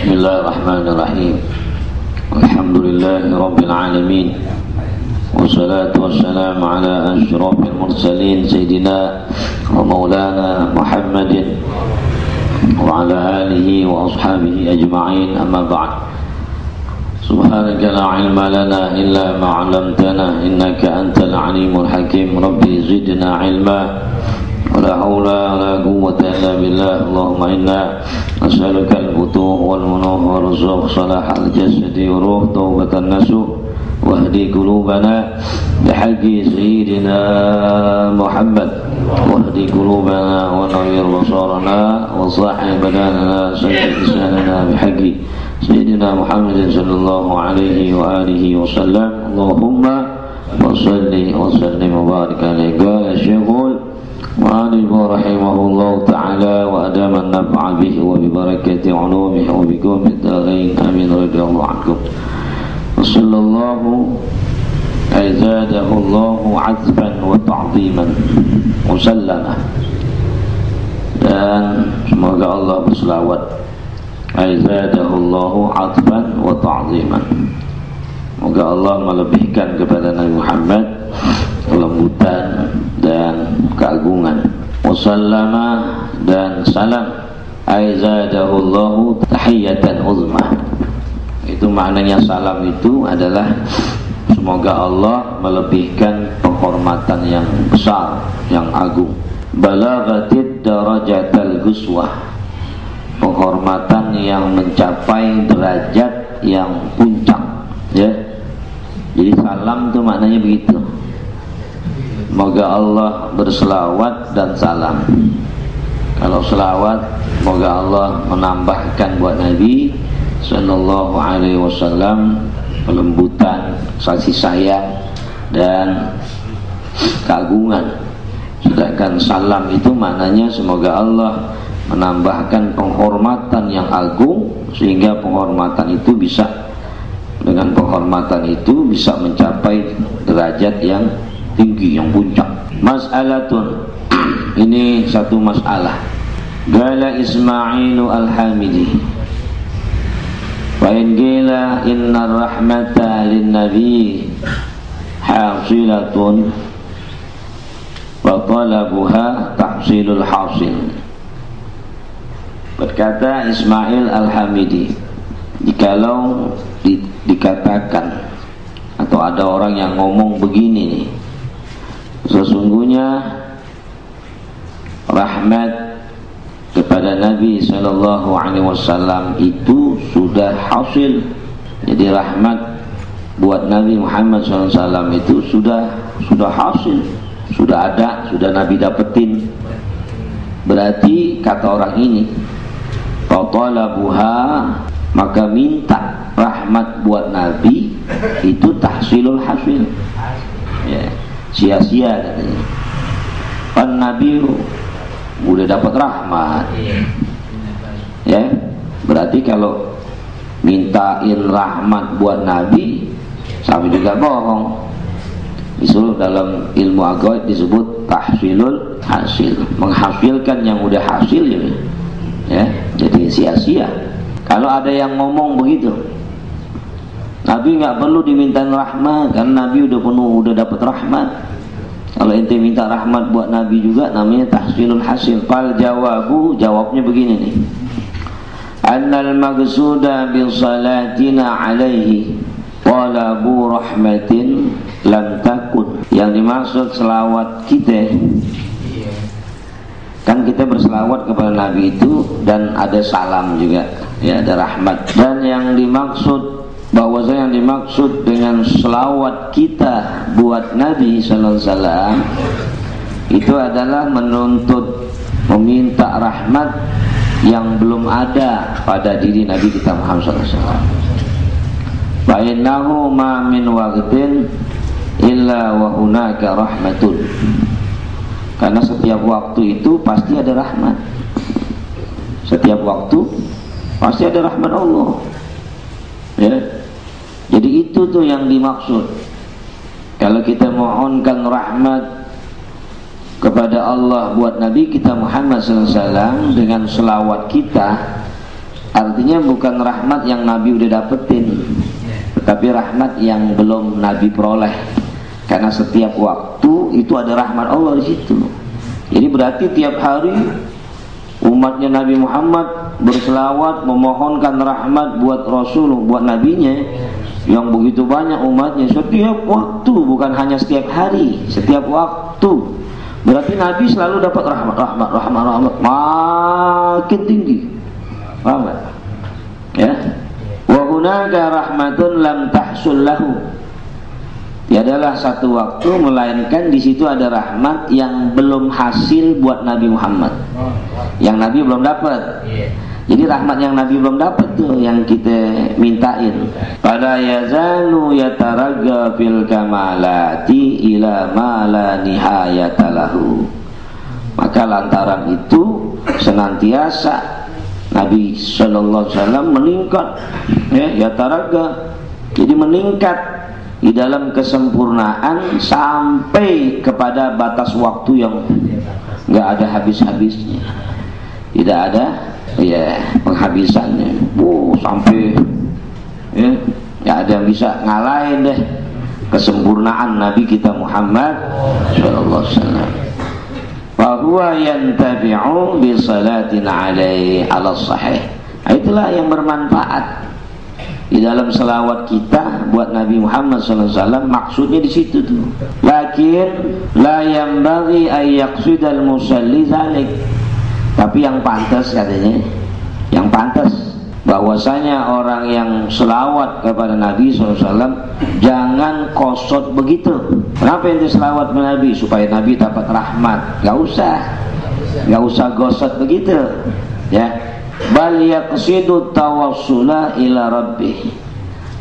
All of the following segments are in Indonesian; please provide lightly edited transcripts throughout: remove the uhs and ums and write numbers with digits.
Bismillahirrahmanirrahim. Alhamdulillahirabbil alamin. Wassalatu wassalamu ala asyrafil mursalin sayyidina wa maulana Muhammadin wa ala alihi wa ashabihi ajma'in, amma ba'd. Subhanaka la ilma lana illa ma 'allamtana innaka antal alimul hakim. Rabbi zidna ilma wa la haula wa la quwwata illa billah. Allahumma inna nas'aluka al-futuh wal munuh wa rizq salah al-jasadi wa ruh tawbatan nasuh wahdi qulubana bihaqqi sayyidina Muhammad wahdi qulubana wa nawwir basarana wa sahih badanana sayyid lisanana bihaqqi sayyidina Muhammad sallallahu alaihi wa alihi wa sallam. Allahumma wa salli wa sallim wa barik alaihi qala syekhul Ma'alif rahimahullah ta'ala wa adama naf'a bihi wa bibarakati ulumihi wa bikumit darain amin radiyallahu ankum. Wa sallallahu aizadahullahu azban wa ta'ziman wa sallama. Dan semoga Allah berselawat aizadahullahu azban wa ta'ziman. Semoga Allah melebihkan kepada Nabi Muhammad kelembutan dan keagungan. Wasallama, dan salam aizadahullahu tahiyatan uzma. Itu maknanya salam itu adalah semoga Allah melebihkan penghormatan yang besar, yang agung. Balaghatid darajatal guswah, penghormatan yang mencapai derajat yang puncak, ya. Jadi salam itu maknanya begitu. Semoga Allah berselawat dan salam. Kalau selawat, semoga Allah menambahkan buat Nabi sallallahu alaihi wasallam kelembutan, kasih sayang dan keagungan. Sedangkan salam itu maknanya semoga Allah menambahkan penghormatan yang agung, sehingga penghormatan itu bisa, dengan penghormatan itu bisa mencapai derajat yang tinggi, yang puncak. Mas'alatun, ini satu masalah. Gala Ismailu al-Hamidi, wa in gila inna rahmata lin nabi hasilatun wa talabuha tahsilul hasil. Berkata Ismail al-Hamidi, jikalau dikatakan atau ada orang yang ngomong begini nih, sesungguhnya rahmat kepada Nabi sallallahu alaihi wasallam itu sudah hasil. Jadi rahmat buat Nabi Muhammad sallallahu alaihi wasallam itu sudah hasil, sudah ada, sudah Nabi dapetin. Berarti kata orang ini, fatalabuha, maka minta rahmat buat Nabi itu tahsilul hasil, ya, sia-sia katanya. Kan Nabi udah dapat rahmat, ya. Berarti kalau mintain rahmat buat Nabi sama juga bohong. Disuruh dalam ilmu agama disebut tahsilul hasil, menghasilkan yang udah hasil, ya. Jadi sia-sia. Kalau ada yang ngomong begitu, Nabi nggak perlu dimintain rahmat karena Nabi udah penuh, udah dapat rahmat. Kalau ente minta rahmat buat Nabi juga namanya tahsilul hasil. Fal jawabu, jawabnya begini nih. Annal maghsuda bi salatina alaihi talabu rahmatin lam takun. Yang dimaksud selawat kita, kan kita berselawat kepada Nabi itu dan ada salam juga, ya, ada rahmat. Dan yang dimaksud, bahwasanya yang dimaksud dengan selawat kita buat Nabi sallallahu alaihi wasallam itu adalah menuntut, meminta rahmat yang belum ada pada diri Nabi kita Muhammad sallallahu alaihi wasallam. Fa innahu ma min waqtin illa wa hunaka rahmatun. Karena setiap waktu itu pasti ada rahmat. Setiap waktu pasti ada rahmat Allah, ya. Jadi itu tuh yang dimaksud. Kalau kita mohonkan rahmat kepada Allah buat Nabi kita Muhammad SAW dengan selawat kita, Artinya bukan rahmat yang Nabi udah dapetin, tetapi rahmat yang belum Nabi peroleh. Karena setiap waktu itu ada rahmat Allah di situ. Jadi berarti tiap hari umatnya Nabi Muhammad berselawat memohonkan rahmat buat Rasul, buat nabinya yang begitu banyak umatnya setiap waktu, bukan hanya setiap hari, setiap waktu. Berarti Nabi selalu dapat rahmat makin tinggi. Paham gak? Ya. Wa hunaka rahmatun lam tahsul lahu. Tiadalah satu waktu melainkan di situ ada rahmat yang belum hasil buat Nabi Muhammad. Yang Nabi belum dapat. Jadi rahmat yang Nabi belum dapat tuh yang kita mintain. Fala yazalu yataragga fil kamalati ila ma la nihayata lahu. Maka lantaran itu senantiasa Nabi sallallahu alaihi wasallam meningkat, ya, yataragga. Jadi meningkat di dalam kesempurnaan sampai kepada batas waktu yang nggak ada habis-habisnya, tidak ada ya penghabisannya. Sampai ya nggak ada yang bisa ngalahin deh kesempurnaan Nabi kita Muhammad sallallahu alaihi wasallam. Wa huwa yantabi'u bi salatin alaihi ala sahih. Itulah yang bermanfaat di dalam selawat kita buat Nabi Muhammad SAW. Maksudnya di situ tuh. Lakin la yanbaghi ay yaqsidal musalli zalik. Tapi yang pantas katanya, yang pantas bahwasanya orang yang selawat kepada Nabi SAW jangan kosot begitu. Kenapa ente selawat kepada Nabi? Supaya Nabi dapat rahmat. Gak usah gosot begitu, ya. Bal yaqsidu tawassula ila rabbih.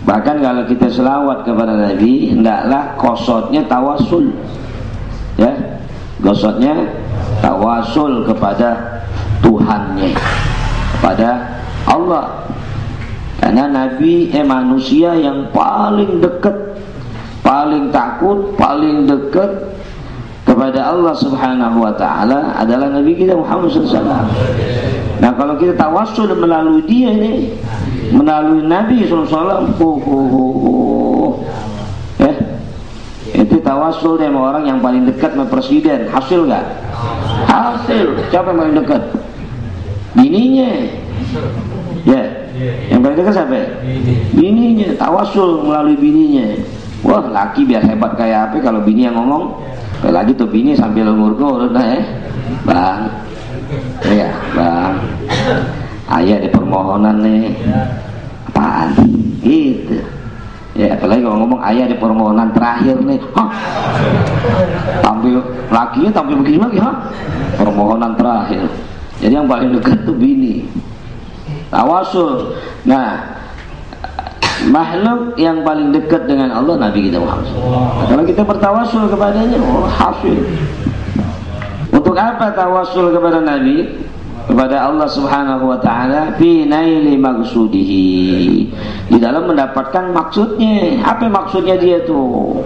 Bahkan kalau kita selawat kepada Nabi, hendaklah kosotnya tawassul, ya, gosotnya tawassul kepada Tuhannya, kepada Allah. Karena Nabi manusia yang paling dekat, paling takut, paling dekat kepada Allah Subhanahu wa ta'ala adalah Nabi kita Muhammad SAW. Nah kalau kita tawassul melalui dia ini, melalui Nabi SAW, ya, itu tawassul sama orang yang paling dekat sama presiden. Hasil gak? Hasil. Siapa yang paling dekat? Bininya. Ya, yang paling dekat siapa? Bininya. Tawassul melalui bininya. Wah, laki biar hebat kayak apa kalau bini yang ngomong. Lagi tuh bini sambil ngurut-ngurut, bang, ya bang, ayat di permohonan nih, apaan? Gitu. Ya, apalagi kalau ngomong ayat di permohonan terakhir nih, tampil lakinya tampil begini lagi, permohonan terakhir. Jadi yang paling dekat tuh bini. Tawasul. Nah, makhluk yang paling dekat dengan Allah Nabi kita Muhammad. Kalau kita bertawasul kepadanya, hasil. Untuk apa tawasul kepada Nabi? Kepada Allah Subhanahu wa ta'ala fi naili maqsudihi, di dalam mendapatkan maksudnya. Apa maksudnya dia tuh?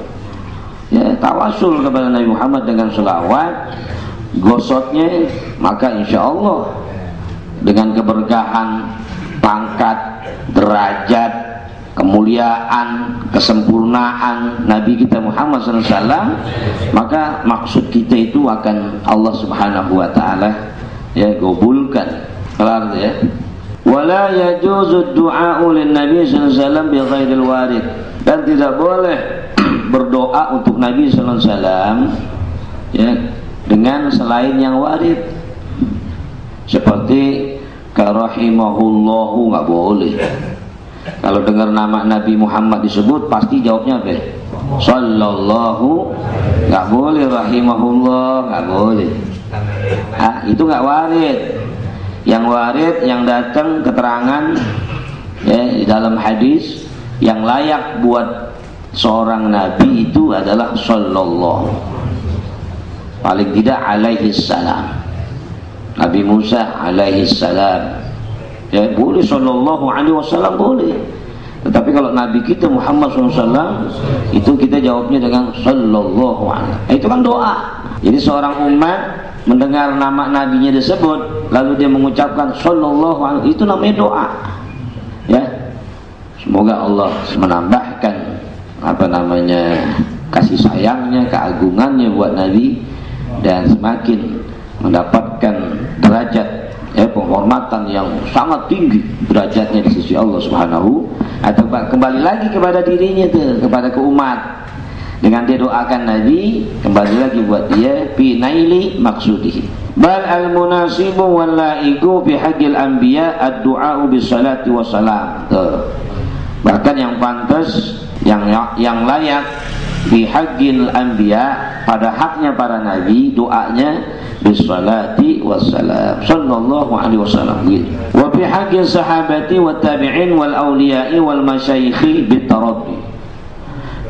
Ya, tawasul kepada Nabi Muhammad dengan selawat, gosotnya, maka insya Allah dengan keberkahan, pangkat, derajat, kemuliaan, kesempurnaan Nabi kita Muhammad SAW, maka maksud kita itu akan Allah Subhanahu wa ta'ala ya gabulkan. Kelar ya. Wala yajuzu du'a'u lin Nabi SAW bi ghairil warid, dan tidak boleh berdoa untuk Nabi SAW ya dengan selain yang warid, seperti karahimahullahu, nggak boleh. Kalau dengar nama Nabi Muhammad disebut pasti jawabnya apa? Sallallahu, nggak boleh. Rahimahullah, nggak boleh. Itu nggak warid. Yang warid, yang datang keterangan ya, di dalam hadis yang layak buat seorang Nabi itu adalah sallallahu, paling tidak alaihi salam. Nabi Musa alaihi salam, ya boleh sallallahu alaihi wasallam boleh. Tetapi kalau Nabi kita Muhammad SAW itu kita jawabnya dengan sallallahu alaihi. Itu kan doa. Jadi seorang umat mendengar nama nabinya disebut lalu dia mengucapkan sallallahu alaihi, itu namanya doa. Ya. Semoga Allah menambahkan kasih sayangnya, keagungannya buat Nabi, dan semakin mendapatkan derajat penghormatan yang sangat tinggi derajatnya di sisi Allah Subhanahu. Atau kembali lagi kepada dirinya tuh, kepada umat, dengan dia doakan Nabi, kembali lagi buat dia fi naili maqsudihi. Bal al munasibu wal laiqu fi haqqil anbiya ad-du'a bis salati wassalam. Bahkan yang pantas, yang layak fi haqqil anbiya, pada haknya para nabi, doanya bis salati wassalam sallallahu alaihi wasallam. Wa fi haqqil sahabati wat tabi'in wal auliya'i wal masyayikhi bit taraddi.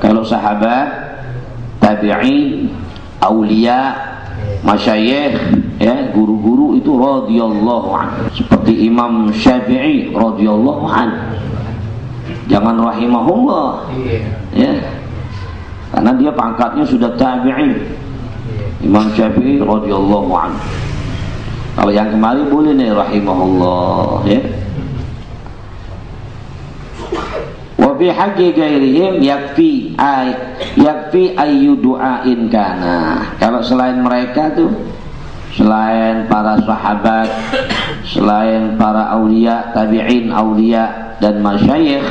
Kalau sahabat, tabi'in, aulia, masyayikh, ya, guru-guru itu radhiyallahu anhu. Seperti Imam Syafi'i radhiyallahu anhu. Jangan rahimahullah. Ya. Karena dia pangkatnya sudah tabi'in. Imam Syafi'i radhiyallahu anhu. Kalau yang kemarin boleh nih rahimahullah, ya. Wa fi haqqi ghairihim yakfi ayyu du'ain kana. Kalau selain mereka tuh, selain para sahabat, selain para aulia, tabi'in, aulia dan masyayikh,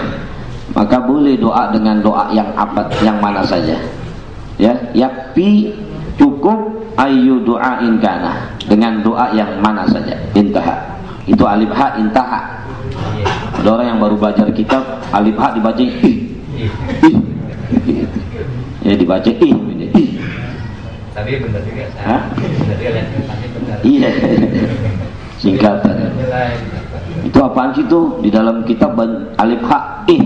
maka boleh doa dengan doa yang mana saja. Ya, yakfi, cukup, ayyu du'ain kana, dengan doa yang mana saja. Intaha. Itu alif ha intaha. Ada orang yang baru belajar kitab, alif ha dibaca ih. Ya dibaca ih. Tapi benar juga. Hah? Benar juga, benar. Iya. Singkatan. Itu apaan sih tuh? Di dalam kitab alif ha ih.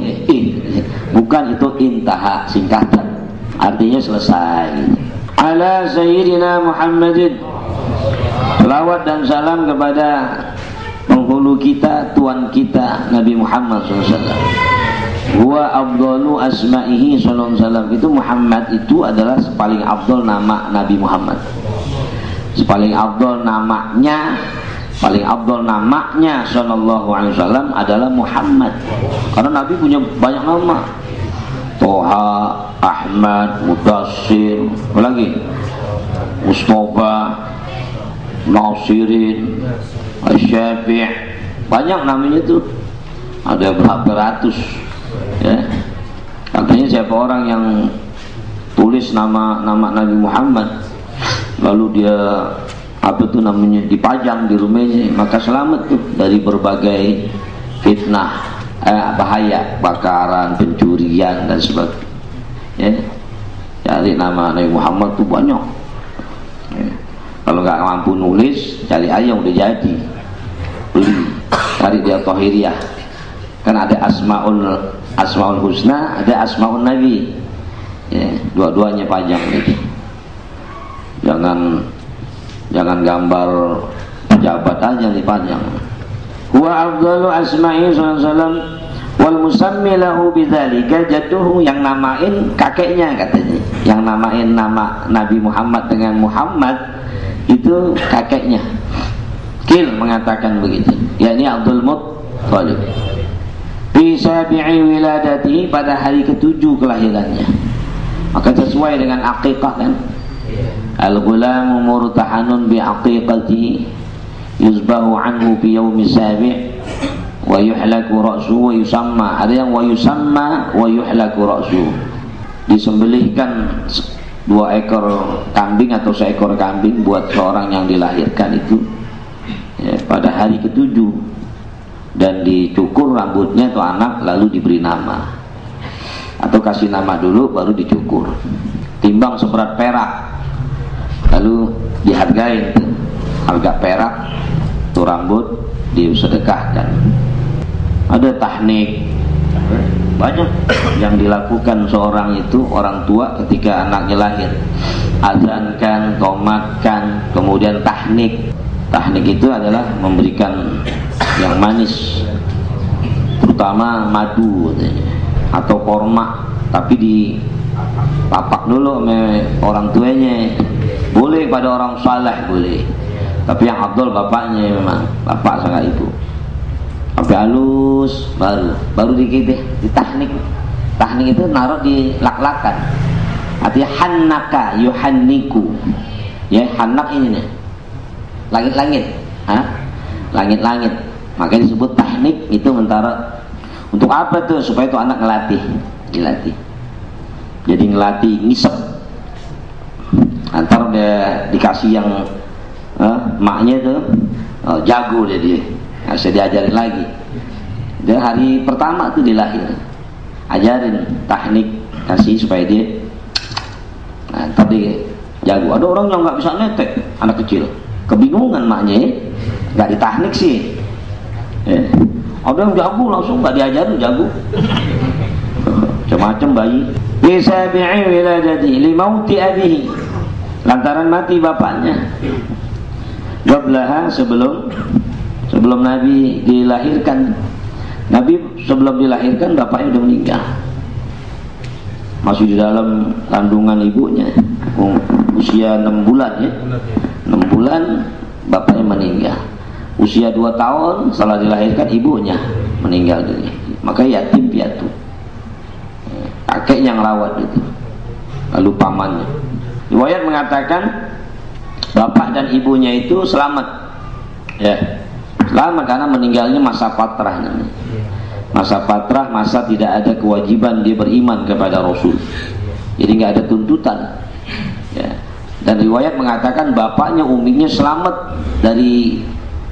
Bukan, itu intaha, singkatan. Artinya selesai. Ala sayyidina Muhammadin. Selawat dan salam kepada penghulu kita, tuan kita, Nabi Muhammad SAW. Huwa afdalu asma'ihi sallallahu alaihi wasallam. Itu Muhammad itu adalah paling afdal nama Nabi Muhammad. Paling afdal namanya, paling afdal namanya sallallahu alaihi wasallam adalah Muhammad. Karena Nabi punya banyak nama. Toha, Ahmad, Mudassir, apa lagi? Mustafa, Nasirin, Syafi', banyak namanya tuh, ada berapa ratus, ya. Katanya siapa orang yang tulis nama Nabi Muhammad lalu dia namanya dipajang di rumahnya, maka selamat tuh dari berbagai fitnah, bahaya, bakaran, pencurian dan sebagainya. Ya. Cari nama Nabi Muhammad tuh banyak. Ya. Kalau nggak mampu nulis, cari aja yang udah jadi, beli, cari dia Tohiriyah. Kan ada asmaul husna, ada asmaul nabi. Ya, dua-duanya panjang gitu. Jangan gambar pejabat aja dipanjang. Huwa afdalu asma'i sallallahu alaihi wasallam wal musammi lahu bidzalika jadduhu, yang namain kakeknya katanya. Yang namain nama Nabi Muhammad dengan Muhammad itu kakeknya. Kil mengatakan begitu, yakni Abdul Muttalib. Fi sabi'i wiladati, pada hari ketujuh kelahirannya. Maka sesuai dengan aqiqah kan. Al-ghulamu murtahanun bi aqiqati yuzbahu anhu fi yaumi sabi' wa yuhlaku ra'su wa yusamma. Ada yang wa yusamma wa yuhlaku ra'su. Disembelihkan 2 ekor kambing atau seekor kambing buat seorang yang dilahirkan itu, ya, pada hari ketujuh, dan dicukur rambutnya tuh anak, lalu diberi nama atau kasih nama dulu baru dicukur. Timbang seberat perak, lalu dihargai tuh, harga perak tuh rambut disedekahkan. Ada tahnik banyak yang dilakukan seorang itu, orang tua ketika anaknya lahir, azankan, tomatkan, kemudian tahnik. Tahnik itu adalah memberikan yang manis, terutama madu atau korma, tapi dipapak dulu sama orang tuanya, Boleh pada orang saleh boleh. Tapi yang Abdul bapaknya memang, bapak sama ibu. Sampai halus baru dikit deh, ditahnik. Tahnik itu naruh di lak-lakan. Artinya hannaka yuhanniku. Ya, hannak ini nih. Langit-langit, langit-langit. Makanya disebut tahnik itu mentara. Untuk apa tuh? Supaya itu anak dilatih. Jadi ngelatih ngisep. Antar dia dikasih yang maknya tuh jago dia saya diajarin lagi. Dia hari pertama tuh dilahir, ajarin teknik, kasih supaya dia ntar dia jago. Ada orang yang nggak bisa netek, anak kecil kebingungan maknya nggak diteknik sih. Ada yang jago langsung nggak diajarin jago. Macam-macam bayi. Bisa bi'i wiladati limauti abihi, lantaran mati bapaknya. Qablaha sebelum Nabi dilahirkan. Nabi sebelum dilahirkan bapaknya sudah meninggal. Masih di dalam kandungan ibunya. Usia 6 bulan ya. 6 bulan bapaknya meninggal. Usia 2 tahun setelah dilahirkan ibunya meninggal dunia. Maka yatim piatu. Kakeknya yang rawat itu. Lalu pamannya. Riwayat mengatakan bapak dan ibunya itu selamat, ya, selamat karena meninggalnya masa patrah namanya. Masa patrah, masa tidak ada kewajiban dia beriman kepada Rasul, jadi nggak ada tuntutan, ya. Dan riwayat mengatakan bapaknya uminya selamat dari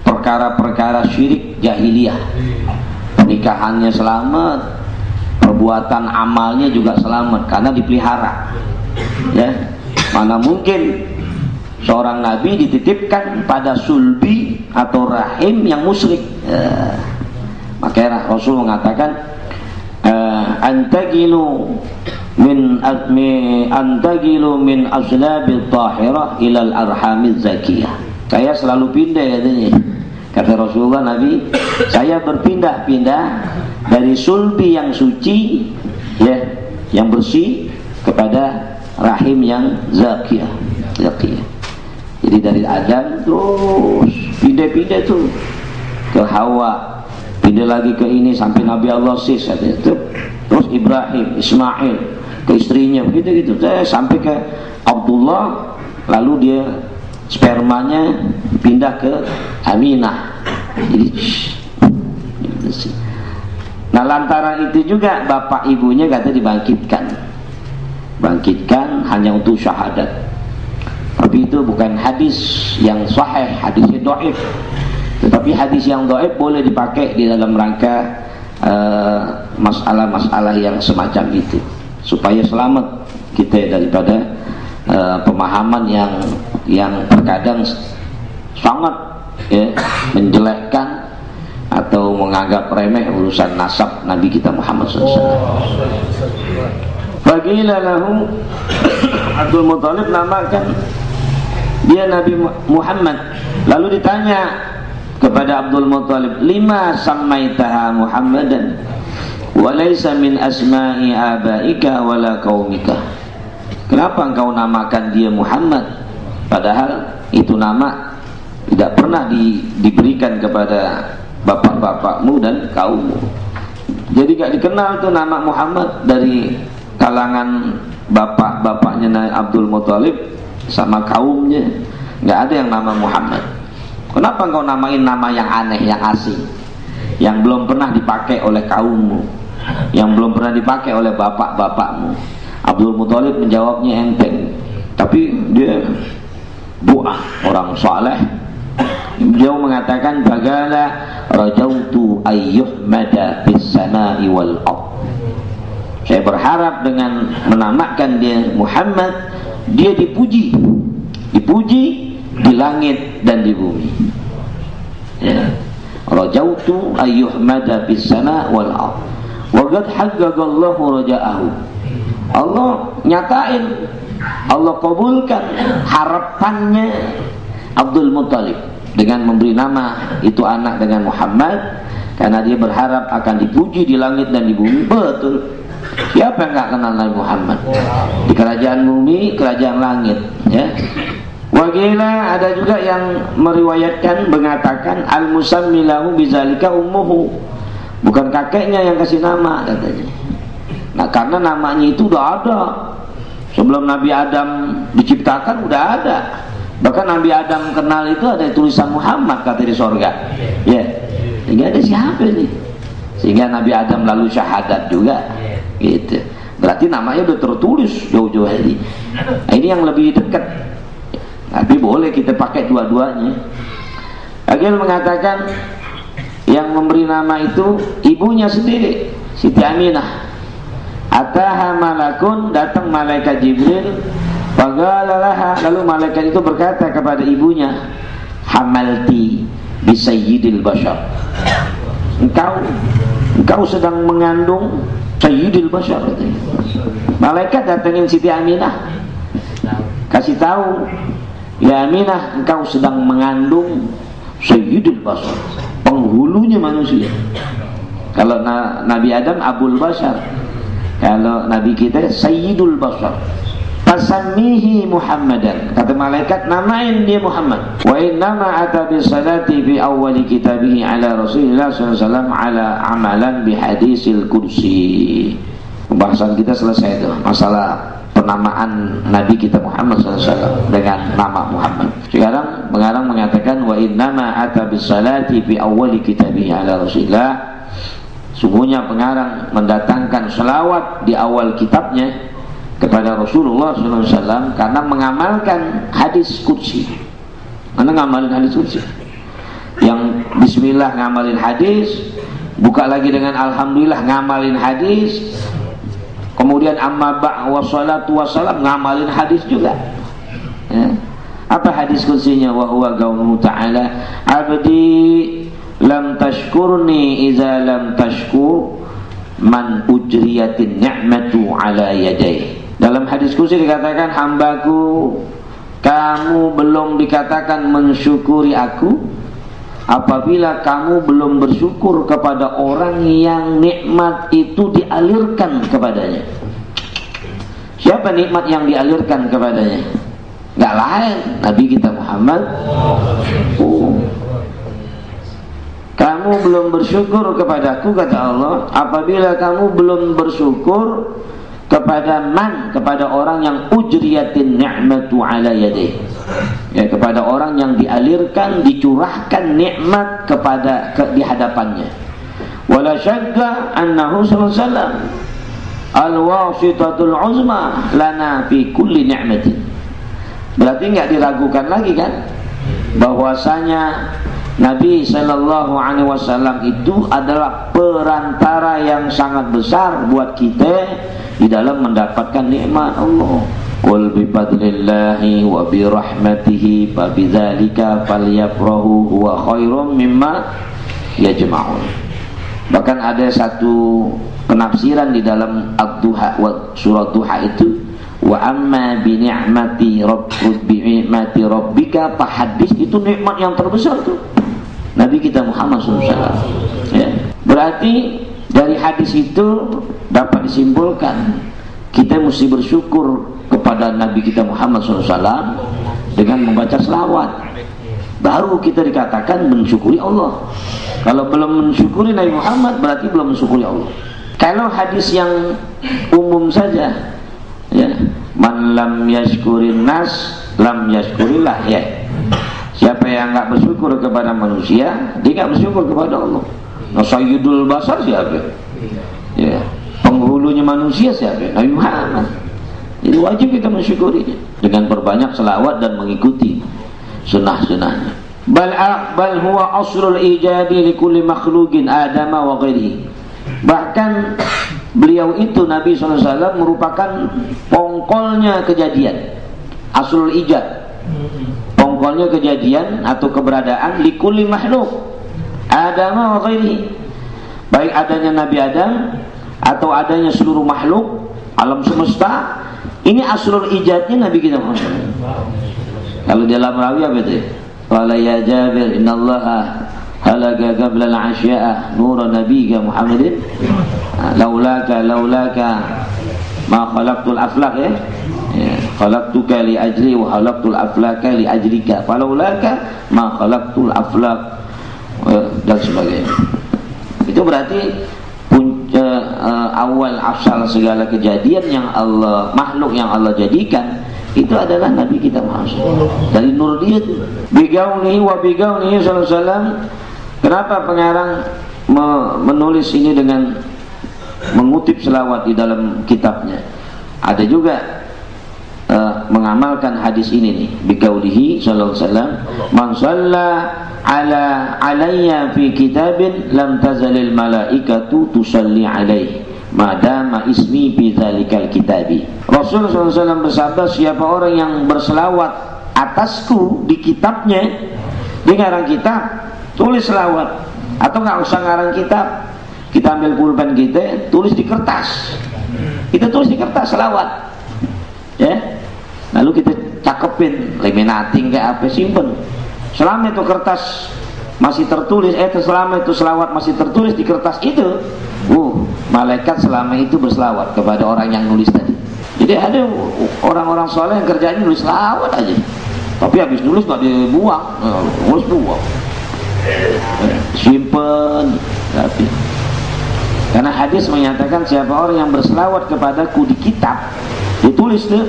perkara-perkara syirik jahiliyah, pernikahannya selamat, perbuatan amalnya juga selamat karena dipelihara, ya. Mana mungkin seorang nabi dititipkan pada sulbi atau rahim yang musyrik. Makanya Rasul mengatakan antagilu min azlabil tahirah ilal arhamiz zakiyah. Saya selalu pindah katanya. Kata Rasulullah, Nabi, saya berpindah-pindah dari sulbi yang suci, ya, yang bersih, kepada rahim yang zakiyah. Jadi dari Adam terus pindah-pindah tuh ke Hawa, pindah lagi ke ini sampai Nabi Allah Sis, terus Ibrahim, Ismail, ke istrinya begitu sampai ke Abdullah, lalu dia spermanya pindah ke Aminah. Jadi, nah lantaran itu juga bapak ibunya kata bangkitkan hanya untuk syahadat. Tapi itu bukan hadis yang sahih, hadisnya dhaif. Tetapi hadis yang dhaif boleh dipakai di dalam rangka masalah-masalah yang semacam itu, supaya selamat kita daripada pemahaman yang terkadang sangat, ya, menjelekkan atau menganggap remeh urusan nasab Nabi kita Muhammad SAW. Faqila lahu, Abdul Muthalib namakan dia Nabi Muhammad. Lalu ditanya kepada Abdul Muthalib, lima sammaitaha Muhammadan wa laysa min asma'i abaika wala qaumika. Kenapa engkau namakan dia Muhammad, padahal itu nama tidak pernah diberikan kepada bapak-bapakmu dan kaummu. Jadi gak dikenal tuh nama Muhammad dari kalangan bapak-bapaknya Abdul Muthalib sama kaumnya, nggak ada yang nama Muhammad. Kenapa engkau namain nama yang aneh, yang asing, yang belum pernah dipakai oleh kaummu, yang belum pernah dipakai oleh bapak-bapakmu? Abdul Muthalib menjawabnya enteng, tapi dia buah orang saleh. Beliau mengatakan, bagala rajautu ayyuhmada bis sama'i wal ard. Saya berharap dengan menamakan dia Muhammad, dia dipuji di langit dan di bumi. Ya. Rajautu ayyuhmada bis sama' wal ard. Wa qad haqqaqallahu raja'ahu. Allah nyatain, Allah kabulkan harapannya Abdul Muthalib dengan memberi nama itu anak dengan Muhammad, karena dia berharap akan dipuji di langit dan di bumi. Betul. Siapa yang nggak kenal Nabi Muhammad? Di kerajaan bumi, kerajaan langit, ya. Waqila, ada juga yang meriwayatkan mengatakan al-musammilahu bizalika ummuhu, bukan kakeknya yang kasih nama katanya. Nah, karena namanya itu udah ada sebelum Nabi Adam diciptakan, udah ada. Bahkan Nabi Adam kenal itu ada tulisan Muhammad kata di sorga. Ya, sehingga ada siapa nih? Sehingga Nabi Adam lalu syahadat juga. Gitu. Berarti namanya udah tertulis jauh-jauh hari. Nah, ini yang lebih dekat. Tapi boleh kita pakai dua-duanya. Agil mengatakan yang memberi nama itu ibunya sendiri, Siti Aminah. Ataha malakun, datang malaikat Jibril. Lalu malaikat itu berkata kepada ibunya, hamalti bi sayyidil bashar, engkau sedang mengandung sayyidil bashar. Malaikat datangin Siti Aminah, kasih tahu, ya Aminah, engkau sedang mengandung sayyidil bashar, penghulunya manusia. Kalau Nabi Adam Abul Bashar, kalau Nabi kita Sayyidul Bashar. Fasammihi Muhammadan, kata malaikat, namain dia Muhammad. Wa innama ata bisalati fi awwali kitabihi ala Rasulillah sallallahu alaihi wasallam ala amalan bihadisil kursi. Pembahasan kita selesai itu, masalah penamaan Nabi kita Muhammad sallallahu alaihi wasallam dengan nama Muhammad. Sekarang pengarang mengatakan wa innama ata bisalati fi awwali kitabihi ala Rasulillah. Sungguhnya pengarang mendatangkan selawat di awal kitabnya kepada Rasulullah SAW karena mengamalkan hadis qudsi. Mana ngamalin hadis qudsi? Yang bismillah ngamalin hadis, buka lagi dengan alhamdulillah ngamalin hadis, kemudian amma ba' wassalatu wassalam ngamalin hadis juga. Ya. Apa hadis qudsinya? Wa huwa qauluhu ta'ala, abdi lam tashkurni iza lam tashkur man ujriyatin ni'matu ala yadayhi. Dalam hadis qudsi dikatakan, hambaku, kamu belum dikatakan mensyukuri aku apabila kamu belum bersyukur kepada orang yang nikmat itu dialirkan kepadanya. Siapa nikmat yang dialirkan kepadanya? Gak lain, Nabi kita Muhammad. Kamu belum bersyukur kepadaku, kata Allah, apabila kamu belum bersyukur kepada orang yang ujriyatin ni'matu ala yadih, ya, kepada orang yang dialirkan, dicurahkan nikmat di hadapannya. Wala syagga annahu sallallahu alaihi wasallam al-wasitatul uzma lana fi kulli ni'matin. Berarti enggak diragukan lagi kan bahwasanya Nabi sallallahu alaihi wasallam itu adalah perantara yang sangat besar buat kita di dalam mendapatkan nikmat Allah. Qul bi fadlillahi wa bi rahmatihi fa bidzalika falyafrahu huwa khairum mimma yajma'un. Bahkan ada satu penafsiran di dalam Ad-Duha, surah Duha itu, wa amma bi ni'mati rabbika fahaddits, itu nikmat yang terbesar tuh Nabi kita Muhammad SAW. Ya. Berarti dari hadis itu dapat disimpulkan kita mesti bersyukur kepada Nabi kita Muhammad SAW dengan membaca selawat. Baru kita dikatakan mensyukuri Allah. Kalau belum mensyukuri Nabi Muhammad berarti belum mensyukuri Allah. Kalau hadis yang umum saja, ya, man lam yashkurin nas lam yashkurillah, ya. Siapa yang enggak bersyukur kepada manusia, dia enggak bersyukur kepada Allah. Nah, Sayyidul Bashar siapa? Ya, penghulunya manusia siapa? Nabi Muhammad. Jadi wajib kita mensyukurinya dengan berbanyak selawat dan mengikuti sunnah-sunnahnya. Bal huwa asrul ijadi li kulli makhluqin adama wa ghairihi. Bahkan beliau itu Nabi SAW merupakan pongkolnya kejadian, asrul ijad, pongkolnya kejadian atau keberadaan li kulli makhluk adama wa ghairihi, baik adanya Nabi Adam atau adanya seluruh makhluk alam semesta. Ini asrul ijadnya Nabi kita Muhammad. Kalau dalam rawi apa itu? Qala ya Jabir innallaha halaka qabla al-asya'a nur nabiyika Muhammadin laulaka ma khalaqtul aflaq, ya. khalaqtuka li ajli wa khalaqtul aflaka li ajlika falaulaka ma khalaqtul aflak dan sebagainya. Itu berarti awal asal segala kejadian yang Allah, makhluk yang Allah jadikan itu adalah Nabi kita Muhammad. Dari nur dia itu. Bigaulihi wa bigaulihi sallallahu alaihi wasallam. Kenapa pengarang menulis ini dengan mengutip selawat di dalam kitabnya? Ada juga mengamalkan hadis ini nih. Bigaulihi sallallahu alaihi wasallam, man shalla ala alayya fi kitabin lam tazalil malaikatu tusalli alaihi madama ismi fi dzalikal kitabi. Rasulullah SAW bersabda, siapa orang yang berselawat atasku di kitabnya, dia ngarang kitab, tulis selawat, atau nggak usah ngarang kitab, kita ambil pulpen kita, tulis di kertas, kita tulis di kertas selawat, ya, lalu kita cakepin, laminating kayak apa, simpen. Selama itu kertas masih tertulis, selama itu selawat masih tertulis di kertas itu, malaikat selama itu berselawat kepada orang yang nulis tadi. Jadi ada orang-orang soleh yang kerjanya nulis selawat aja, tapi habis nulis nggak dibuang, nulis buang, simpen. Tapi karena hadis menyatakan siapa orang yang berselawat kepadaku di kitab, ditulis tuh,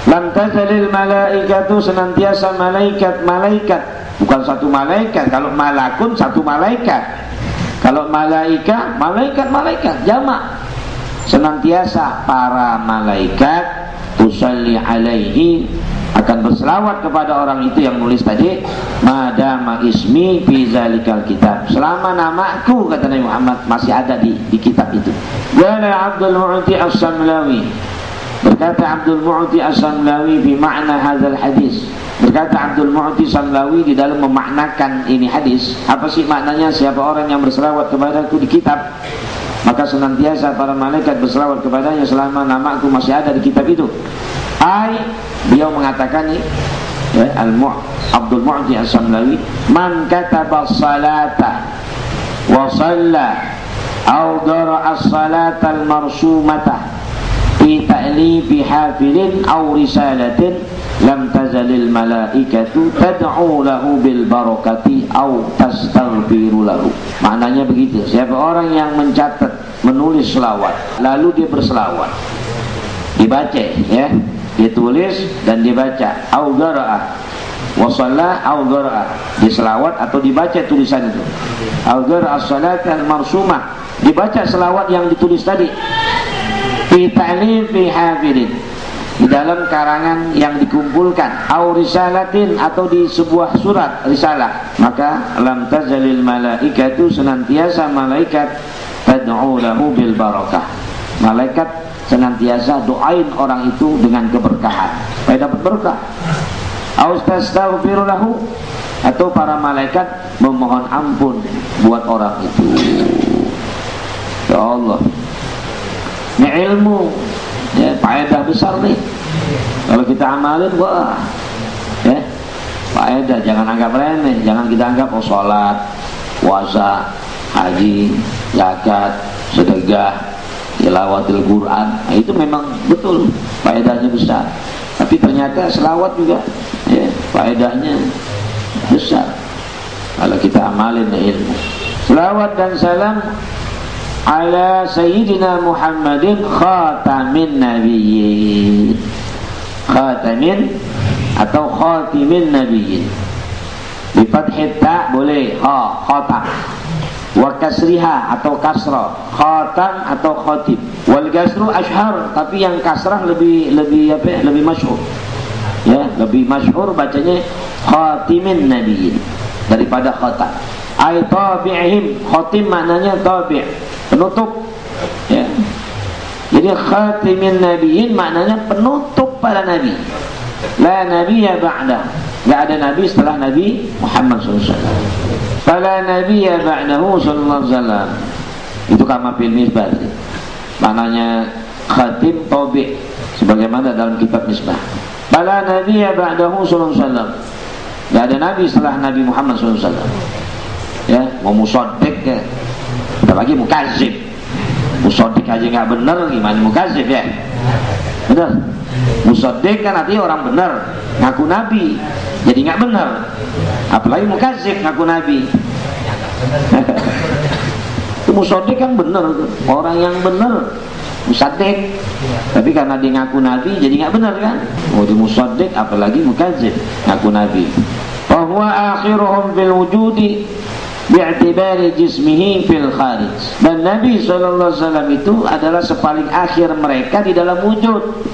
lam tazalil malaikatu, senantiasa malaikat, bukan satu malaikat. Kalau malakun satu malaikat, kalau malaika, malaikat jamak. Senantiasa para malaikat tusalli alaihi, akan berselawat kepada orang itu yang nulis tadi, madama ismi fi zalikal kitab, selama namaku, kata Nabi Muhammad, masih ada di kitab itu. Qala Abdul Mu'ti As-Samlawi, berkata Abdul Mu'ti As-Samlawi fi makna hadzal hadis, berkata Abdul Mu'ti As-Samlawi di dalam memaknakan ini hadis, apa sih maknanya siapa orang yang berselawat kepadaku di kitab, maka senantiasa para malaikat berselawat kepadanya selama namaku masih ada di kitab itu. Beliau mengatakan nih, ya, Abdul Mu'ti As-Samlawi, man kataba salata wa shalla aw dara as-salata al-marsumata fi ta'lifi hafilin aw risalatin lam tazalil malaikatu tad'u lahu bil barakati aw tastaghfiru lahu. Maknanya begitu, siapa orang yang mencatat, menulis selawat, lalu dia berselawat, dibaca, ya, dia tulis dan dibaca, au qara'a wa shalla au qara'a, diselawat atau dibaca tulisan itu, au qara'a as-salat al-marsumah, dibaca selawat yang ditulis tadi, fi ta'lifi hafilin, di dalam karangan yang dikumpulkan, au risalatin, atau di sebuah surat risalah, maka lam tazalil malaikatu, senantiasa malaikat, tad'u lahu bil barakah, malaikat senantiasa doain orang itu dengan keberkahan supaya dapat berkah. Au tastaghfiru lahu, atau para malaikat memohon ampun buat orang itu. Ya Allah, ini ilmu, ya, faedah besar nih kalau kita amalin. Wah, ya, faedah, jangan anggap remeh, jangan kita anggap sholat, puasa, haji, zakat, sedekah, tilawatil Quran, nah, itu memang betul faedahnya besar. Tapi ternyata selawat juga, ya, faedahnya besar kalau kita amalin ilmu. Selawat dan salam ala Sayyidina Muhammadin khatamin nabiyyin, khatamin atau khatimin nabiyyin, bi fathit ta boleh, khatam, wa kasriha atau kasrah, khatam atau khatib, wal kasru ashhar, tapi yang kasrah lebih apa, lebih masyhur, ya, lebih masyhur bacanya khatimin nabiyyin daripada khatam. Ay tabi'ihim, khatim maknanya tabi', penutup, ya. Jadi khatimin nabiyyin maknanya penutup para nabi. La nabiyya ba'da, enggak ada nabi setelah Nabi Muhammad SAW. Fala nabiyya ba'dahu sallallahu alaihi wasallam. Itu kama fil misbah. Maknanya khatim tabi', sebagaimana dalam kitab Misbah. Fala nabiyya ba'dahu sallallahu alaihi wasallam. Enggak ada nabi setelah Nabi Muhammad SAW. Ya, mau musaddiq, ya, apalagi mukazib. Musaddiq aja nggak benar, gimana mukazib, ya? Benar. Musaddiq kan artinya orang benar, ngaku nabi, jadi nggak benar. Apalagi mukadzib ngaku nabi. Itu musaddiq kan benar, orang yang benar musaddiq. Tapi karena dia ngaku nabi jadi nggak benar kan? Oh, di musaddiq apalagi mukadzib ngaku nabi. Wa huwa akhiruhum fil wujudi bi'tibari jismihi fil kharij. Dan Nabi SAW itu adalah sepaling akhir mereka di dalam wujud.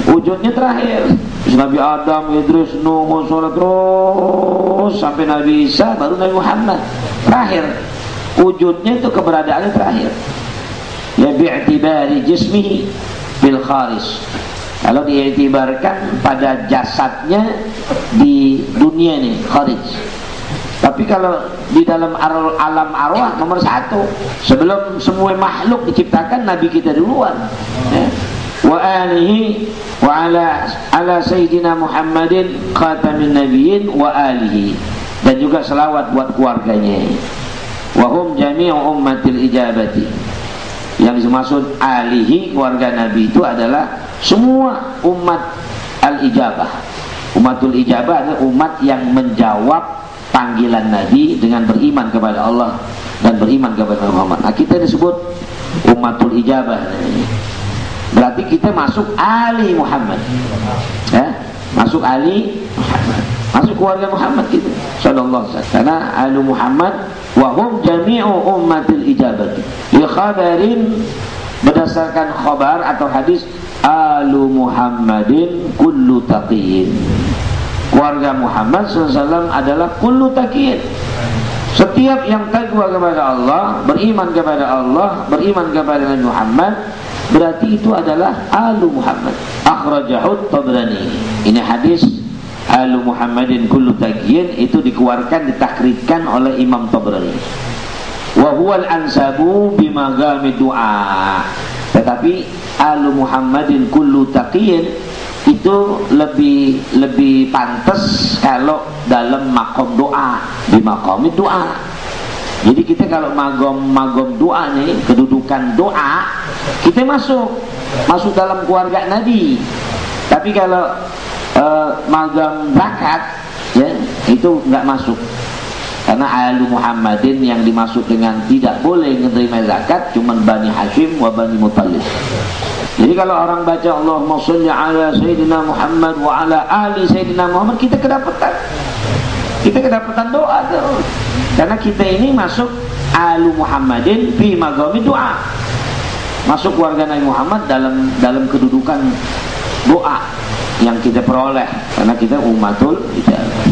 Wujudnya terakhir. Nabi Adam, Idris, Nuh, Soleh terus sampai Nabi Isa, baru Nabi Muhammad terakhir. Wujudnya itu keberadaannya terakhir. Ya bi'tibari jismihi fil kharij. Kalau diiktibarkan pada jasadnya di dunia nih, kharij. Tapi kalau di dalam alam arwah nomor satu, sebelum semua makhluk diciptakan Nabi kita duluan. Ya. Wa alihi wa ala sayyidina Muhammadin khatamin nabiyyin wa alihi, dan juga selawat buat keluarganya. Wa hum jami'u ummatil ijabati. Yang dimaksud alihi, keluarga Nabi itu adalah semua umat al-ijabah. Umatul ijabah adalah umat yang menjawab panggilan Nabi dengan beriman kepada Allah dan beriman kepada Muhammad. Nah, kita disebut umatul ijabah. Berarti kita masuk ali Muhammad. Ya? Masuk ali Muhammad. Masuk keluarga Muhammad kita. Sallallahu alaihi wasallam. Karena ali Muhammad wa hum jami'u ummatil ijabah. Li khabarin, berdasarkan khabar atau hadis, alu Muhammadin kullu taqiyyin. Keluarga Muhammad SAW adalah kullu taqiyyin. Setiap yang takwa kepada Allah, beriman kepada Allah, beriman kepada Nabi Muhammad, berarti itu adalah alu Muhammad. Akhrajahu Tabrani. Ini hadis alu Muhammadin kullu taqiyyin itu dikeluarkan, ditakrirkan oleh Imam Tabrani. Wa huwal ansabu bimagami du'a. Tetapi alu Muhammadin kullu taqiyyin itu lebih pantas kalau dalam makom doa, di makom doa. Jadi kita kalau magom doa nih, kedudukan doa, kita masuk dalam keluarga Nabi. Tapi kalau magam zakat, ya itu nggak masuk. Karena alu Muhammadin yang dimaksud dengan tidak boleh menerima zakat cuma Bani Hashim wa Bani Muttalib. Jadi kalau orang baca Allahumma sholli ala Sayyidina Muhammad wa ala ali Sayyidina Muhammad, kita kedapatan doa tuh. Karena kita ini masuk alu Muhammadin fi magami doa. Masuk keluarga Nabi Muhammad dalam kedudukan doa yang kita peroleh, karena kita ummatul ijabah.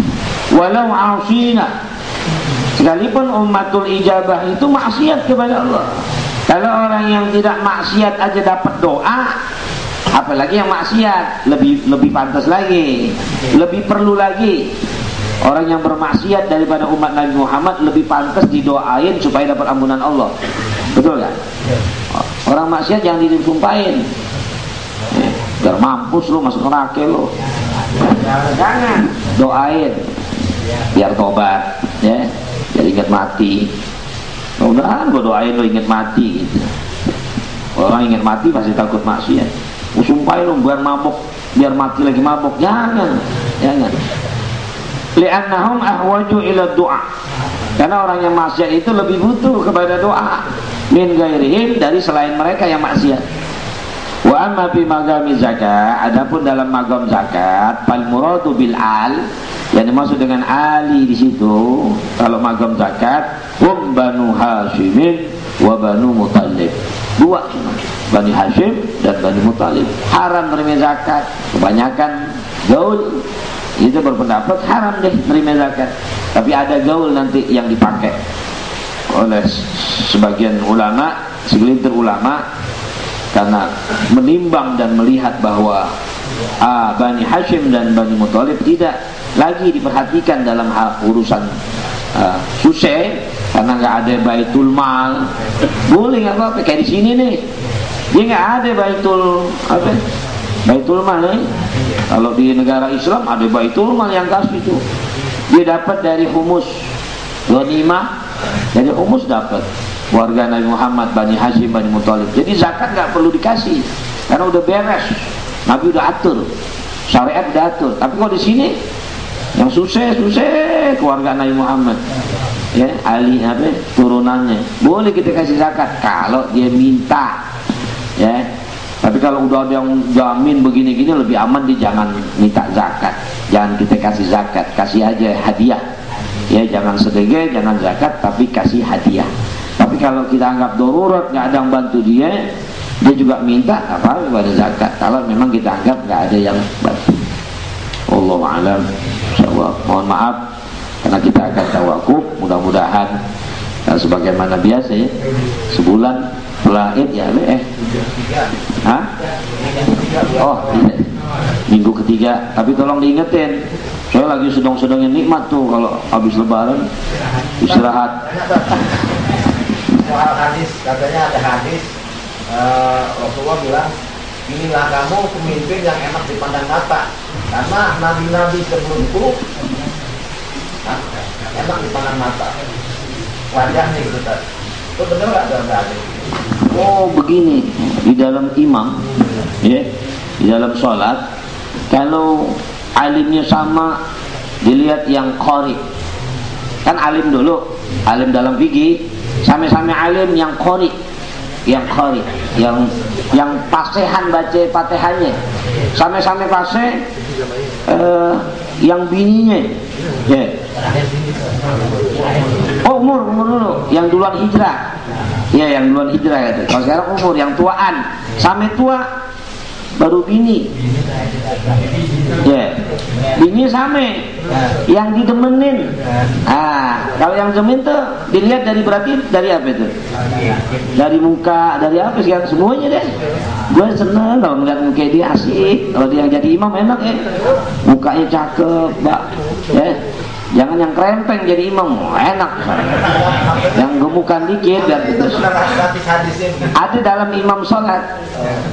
Walau asina, sekalipun ummatul ijabah itu maksiat kepada Allah. Kalau orang yang tidak maksiat aja dapat doa, apalagi yang maksiat, lebih pantas lagi, lebih perlu lagi. Orang yang bermaksiat daripada umat Nabi Muhammad lebih pantas didoain supaya dapat ampunan Allah. Betul kan? Orang maksiat yang disumpahin, biar mampus lu, masuk neraka lu. Jangan, doain biar tobat, ya, biar ingat mati. Mudah-mudahan gue doain lo ingat mati gitu. Orang ingat mati pasti takut maksiat. Sumpahin lo biar mabuk, biar mati lagi mabuk. Jangan. Li'annahum ahwaju ila doa. Karena orang yang maksiat itu lebih butuh kepada doa min gairihim, dari selain mereka yang maksiat. Wa amma fi magami zakat, adapun dalam magam zakat, fal muradu bil al, yang dimaksud dengan ali di situ kalau magam zakat, hum banu Hashimin wa banu Muttalib. Dua cuma, Bani Hashim dan Bani Muttalib. Haram menerima zakat. Kebanyakan gaul itu berpendapat haram deh menerima zakat. Tapi ada gaul nanti yang dipakai oleh sebagian ulama, segelintir ulama, karena menimbang dan melihat bahwa Bani Hashim dan Bani Muttalib tidak lagi diperhatikan dalam hal urusan susah, karena nggak ada baitul mal. Boleh nggak apa-apa, kayak di sini nih, dia nggak ada baitul mal nih. Kalau di negara Islam ada baitul mal yang kasih itu, dia dapat dari humus ghanimah, dari humus dapat. Warga Nabi Muhammad, Bani Hashim, Bani Muttalib. Jadi zakat nggak perlu dikasih, karena udah beres. Nabi udah atur, syariat udah atur. Tapi kalau di sini yang susah keluarga Nabi Muhammad, ya Ali apa turunannya, boleh kita kasih zakat kalau dia minta, ya. Tapi kalau udah ada yang jamin begini-gini, lebih aman dia jangan minta zakat, jangan kita kasih zakat, kasih aja hadiah, ya. Jangan sedekah, jangan zakat, tapi kasih hadiah. Tapi kalau kita anggap darurat, nggak ada yang bantu dia juga minta, apa pada zakat. Kalau memang kita anggap nggak ada yang bantu. Wallahu a'lam. Mohon maaf karena kita akan tawakuf. Mudah-mudahan sebagaimana biasa ya, sebulan setelah Id ya, oh iya, minggu ketiga. Tapi tolong diingetin, saya lagi sedang-sedangnya nikmat tuh kalau habis lebaran istirahat. Soal hadis, katanya ada hadis Rasulullah bilang, inilah kamu pemimpin yang enak dipandang mata, karena nabi-nabi sebelumku enak dipandang mata wajahnya gitu kan. Itu benar nggak dalam hadis? Oh begini, di dalam imam, ya, di dalam sholat, kalau alimnya sama, dilihat yang qari. Kan alim dulu, alim dalam fikih, sama-sama alim yang qari, yang pasehan baca Fatihahnya, sama-sama paseh, yang bininya, ya. Oh umur dulu, yang duluan hijrah, ya yang duluan hijrah gitu. Kalau sekarang umur, yang tuaan, sama tua baru bini, ya, bini sama, yang didemenin. Kalau yang demen tuh dilihat dari, berarti dari apa itu? Dari muka, dari apa sih? Semuanya deh. Gue seneng kalau melihat muka dia, asik. Kalau dia yang jadi imam enak ya, mukanya cakep, mbak, ya. Jangan yang krempeng jadi imam, enak. Yang gemukan dikit biar itu. Ada dalam imam sholat.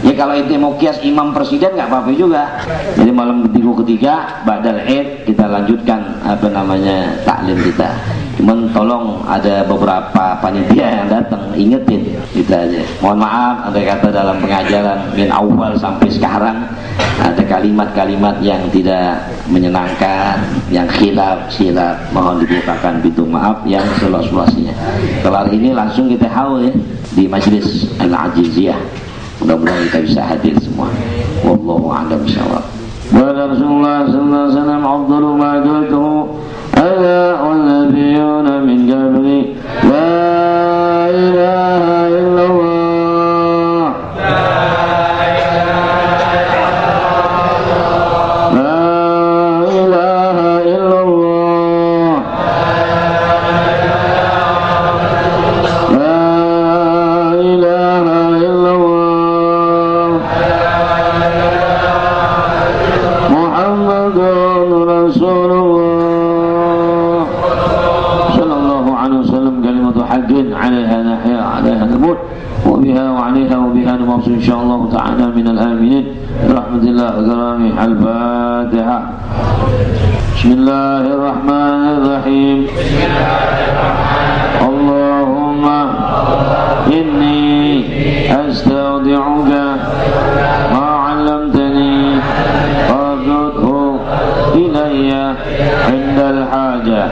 Ya kalau itu mau kias imam presiden nggak apa-apa juga. Jadi malam minggu ketiga badal Id kita lanjutkan apa namanya taklim kita. Cuman tolong ada beberapa panitia yang datang ingetin kita aja. Mohon maaf ada kata dalam pengajaran min awal sampai sekarang ada kalimat-kalimat yang tidak menyenangkan, yang khilaf, mohon dibukakan pintu maaf yang seluas-luasnya. Kelar ini langsung kita haul ya di majlis Al-Ajiziyah. Mudah-mudahan kita bisa hadir semua. Wallahu a'lam bishawab. Wa Rasulullah sallallahu alaihi wasallam afdalu ma qultuhu ala wal nabiyuna min qabli la ilaha illallah. عليها نحيا عليها نموت وبها وعليها وبها نموت إن شاء الله تعالى من الآمنين برحمة الله وكرامه. الفاتحة. بسم الله الرحمن الرحيم. اللهم إني أستودعك ما علمتني فردده إلي عند الحاجة.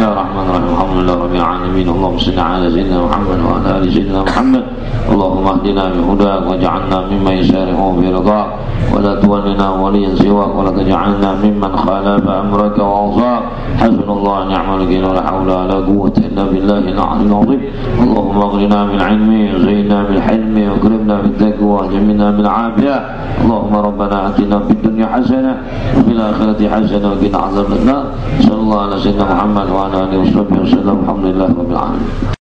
يا رحمن الرحيم. الحمد لله رب العالمين. اللهم صل على سيدنا محمد وعلى آل سيدنا محمد. اللهم اهدنا بهداك واجعلنا ممن يسارع في رضاك ولا تولنا وليا سواك ولا تجعلنا ممن خالف أمرك وعصاك. حسبنا الله ونعم الوكيل ولا حول ولا قوة إلا بالله العلي العظيم. اللهم اغننا بالعلم وزينا بالحلم واكرمنا بالتقوى وجملنا بالعافية. اللهم ربنا آتنا في الدنيا حسنة وفي الآخرة حسنة وقنا عذاب النار. صلى الله على سيدنا محمد وعلى آله وصحبه وسلم. الحمد لله رب العالمين.